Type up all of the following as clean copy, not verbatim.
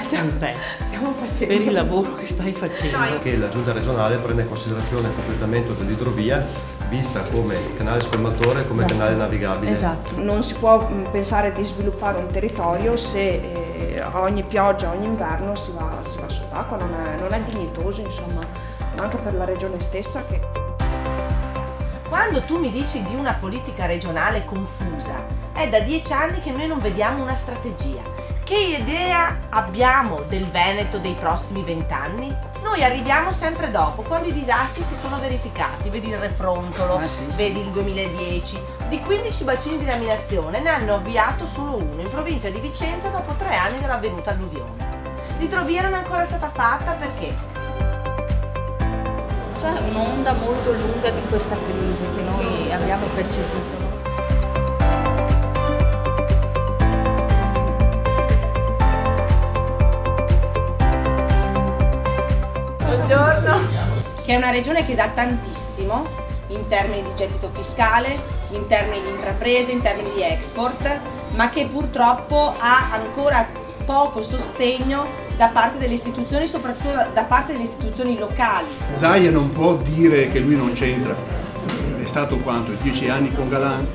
con te stiamo facendo per il lavoro che stai facendo. Che la Giunta regionale prende in considerazione il completamento dell'idrovia vista come canale scolmatore, come canale navigabile. Esatto. Non si può pensare di sviluppare un territorio se a ogni pioggia, ogni inverno si va sott'acqua, non è dignitoso, insomma, ma anche per la regione stessa che... Quando tu mi dici di una politica regionale confusa, è da 10 anni che noi non vediamo una strategia. Che idea abbiamo del Veneto dei prossimi 20 anni? Noi arriviamo sempre dopo, quando i disastri si sono verificati. Vedi il Refrontolo, vedi il 2010. Di 15 bacini di laminazione ne hanno avviato solo uno, in provincia di Vicenza, dopo 3 anni dall'avvenuta alluvione. L'idrovia non è ancora stata fatta perché? C'è un'onda molto lunga di questa crisi che noi abbiamo percepito. Buongiorno! Che è una regione che dà tantissimo in termini di gettito fiscale, in termini di intraprese, in termini di export, ma che purtroppo ha ancora poco sostegno da parte delle istituzioni, soprattutto da parte delle istituzioni locali. Zaia non può dire che lui non c'entra. È stato quanto? 10 anni con Galan,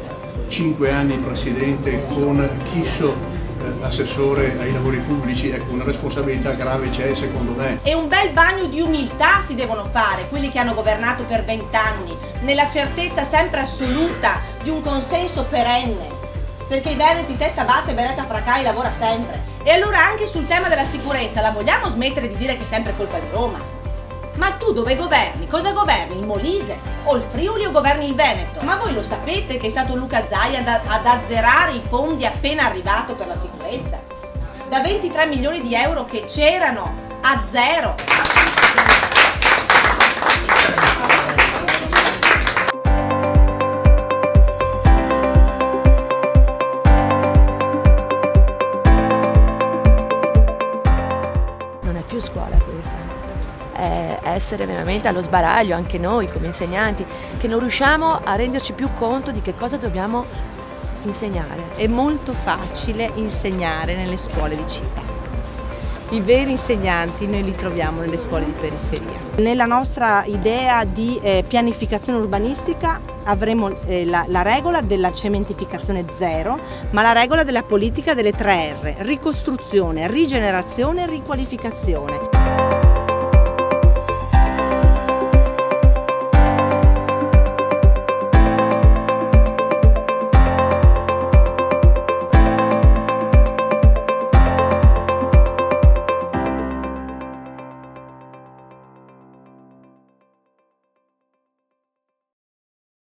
5 anni presidente con Chisso, assessore ai lavori pubblici. Ecco, una responsabilità grave c'è secondo me. E un bel bagno di umiltà si devono fare quelli che hanno governato per 20 anni, nella certezza sempre assoluta di un consenso perenne, perché i veneti testa bassa e beretta fracai lavora sempre. E allora anche sul tema della sicurezza la vogliamo smettere di dire che è sempre colpa di Roma? Ma tu dove governi? Cosa governi? Il Molise? O il Friuli o governi il Veneto? Ma voi lo sapete che è stato Luca Zaia ad azzerare i fondi appena arrivato per la sicurezza? Da 23 milioni di euro che c'erano a zero. Non è più scuola questa, è essere veramente allo sbaraglio anche noi come insegnanti, che non riusciamo a renderci più conto di che cosa dobbiamo insegnare. È molto facile insegnare nelle scuole di città. I veri insegnanti noi li troviamo nelle scuole di periferia. Nella nostra idea di pianificazione urbanistica avremo la regola della cementificazione zero, ma la regola della politica delle 3 R: ricostruzione, rigenerazione e riqualificazione.